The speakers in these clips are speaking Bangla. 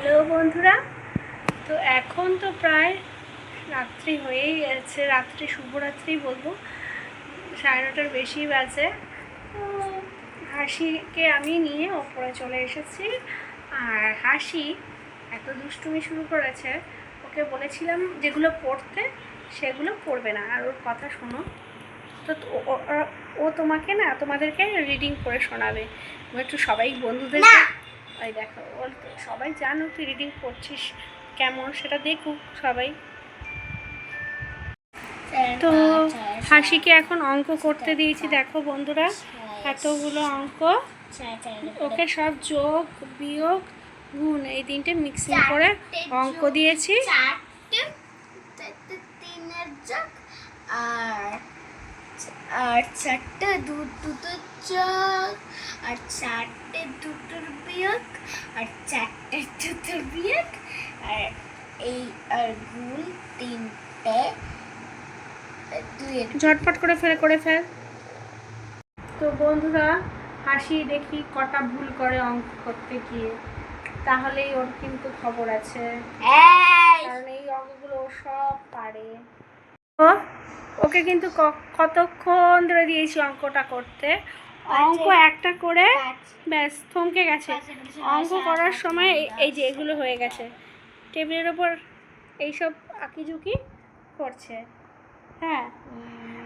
হ্যালো বন্ধুরা, তো এখন তো প্রায় রাত্রি হয়েই গেছে। রাত্রি শুভরাত্রি বলবো, 9:30টার বেশি বাজে। তো হাসিকে আমি নিয়ে ওপরে চলে এসেছি। আর হাসি এত দুষ্টুমি শুরু করেছে, ওকে বলেছিলাম যেগুলো পড়তে সেগুলো পড়বে না। আর ওর কথা শোনো তো, ও তোমাকে না, তোমাদেরকে রিডিং করে শোনাবে। একটু সবাই বন্ধুদেরকে, ওই দেখো সবাই জানো তুই রিডিং করছিস কেমন, সেটা দেখুক সবাই। তো হাসিকে এখন অঙ্ক করতে দিয়েছি। দেখো বন্ধুরা, এতগুলো অঙ্ক, ওকে সব যোগ বিয়োগ গুণ এই তিনটে মিক্সিং করে অঙ্ক দিয়েছি। আর চারটে দুটোর যোগ, আর চারটে দুটোর বিয়োগ, আর চারটে দুটোর বিয়োগ, আর এই আর গুণ তিনটে। ঝটপট করে ফেল। তো বন্ধুরা, হাসি দেখি কটা ভুল করে অঙ্ক করতে গিয়ে, তাহলেই ওর কিন্তু খবর আছে, কারণ এই অঙ্কগুলো ও সব পারে। ওকে কিন্তু কতক্ষণ ধরে দিয়েছি অঙ্কটা করতে। অঙ্ক একটা করে ব্যাস থমকে গেছে। অঙ্ক করার সময় এই যে এগুলো হয়ে গেছে, টেবিলের ওপর এইসব আঁকিঝুঁকি করছে। হ্যাঁ,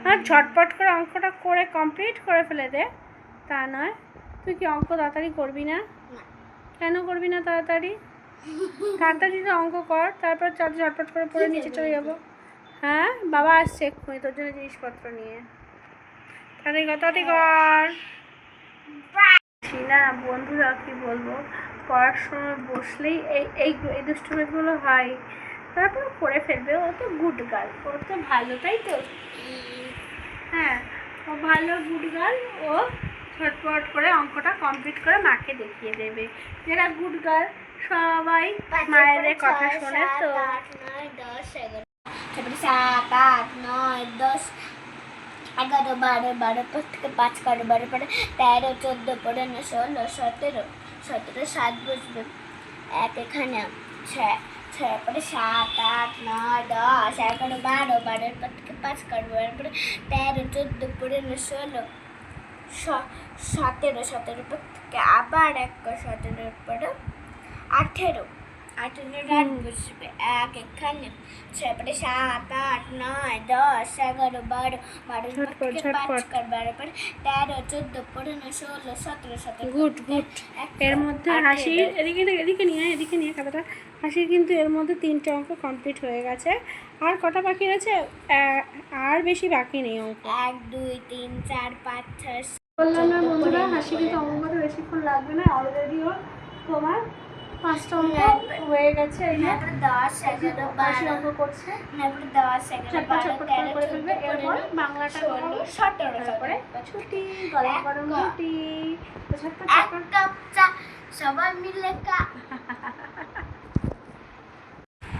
আর ঝটপট করে অঙ্কটা করে কমপ্লিট করে ফেলে দে। তা নয়, তুই কি অঙ্ক তাড়াতাড়ি করবি না? কেন করবি না তাড়াতাড়ি? তাড়াতাড়ি অঙ্ক কর, তারপর ঝটপট করে পড়ে নিচে চলে যাবো। হ্যাঁ, বাবা আসছে এক্ষুনি তোর জন্য জিনিসপত্র নিয়ে। তাড়াতাড়ি কর। না বন্ধুরা, কি বলবো, পড়ার সময় বসলেই এই দুষ্টুমিগুলো হয়। তারপর পড়ে ফেলবে। ও তো গুড গার্ল, ও তো ভালো, তাই তো? হ্যাঁ, ও ভালো গুড গার্ল। ও ঝটপট করে অঙ্কটা কমপ্লিট করে মাকে দেখিয়ে দেবে। যারা গুড গার্ল সবাই মায়েদের কথা শোনে। তো 7, 8, 9, 10, 11, 12, 12 থেকে 5 কাটো 12 পরে 13, 14, 15, 16, 17, 7 বসবে। এক এখানে 6 পরে 7, 8, 9, 10, 11, 12, 12 পর থেকে 5 কাটো 12 পরে 13, 14, 15, 16, 17 পর থেকে আবার 17 পরে 18 রাত বসবে। এক এখানে 6 পরে 7, 8, 9, 10, 11, 12, 12 পর থেকে 5 কাটো 12 পরে 13, 14, 15, 16, 17, গুড। এর মধ্যে হাসি এদিকে নিয়ে খাতাটা। হাসির কিন্তু এর মধ্যে 3টে অঙ্ক কমপ্লিট হয়ে গেছে। আর কটা বাকি আছে? আর বেশি বাকি নেই অঙ্ক। 1, 2, 3, 4, 5, 6। বললাম না বন্ধুরা, হাসি কিন্তু অঙ্ক করতে বেশিক্ষণ লাগবে না। অলরেডি ওর তোমার 5টা অঙ্ক হয়ে গেছে। এই যে 10, 11, 12 অঙ্ক করছে। 10, 11, 12, করে ফেলবে। এরপর বাংলাটা 16, 17 তারপরে ছুটি, গরম রুটি। তো ঝটপট সবাই মিলে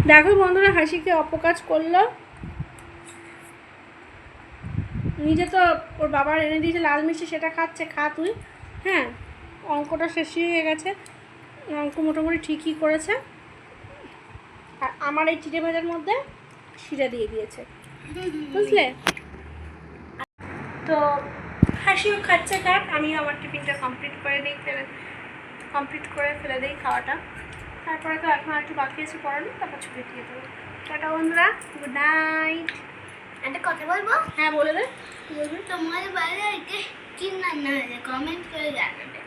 দেখো বন্ধুরা, হাসিকে অপকাজ করলো। নিজে তো ওর বাবার এনে দিয়েছে লাল মিষ্টি, সেটা খাচ্ছে। খা তুই। হ্যাঁ, অঙ্কটা শেষই হয়ে গেছে। অঙ্ক মোটামুটি ঠিকই করেছে। আর আমার এই চিড়ে ভাজার মধ্যে শিরা দিয়ে দিয়েছে, বুঝলে? তো হাসিও খাচ্ছে, খাক। আমি আমার টিফিনটা কমপ্লিট করে ফেলে দিই খাওয়াটা। তারপরে তো এখন আর একটু বাকি আছে পড়ানো, তারপর ছুটি দিয়ে দেবো। টাটা বন্ধুরা, গুড নাইট। একটা কথা বলবো? হ্যাঁ বলে দে। তোমার বাড়িতে কি রান্না হয়েছে কমেন্ট করে জানাবে।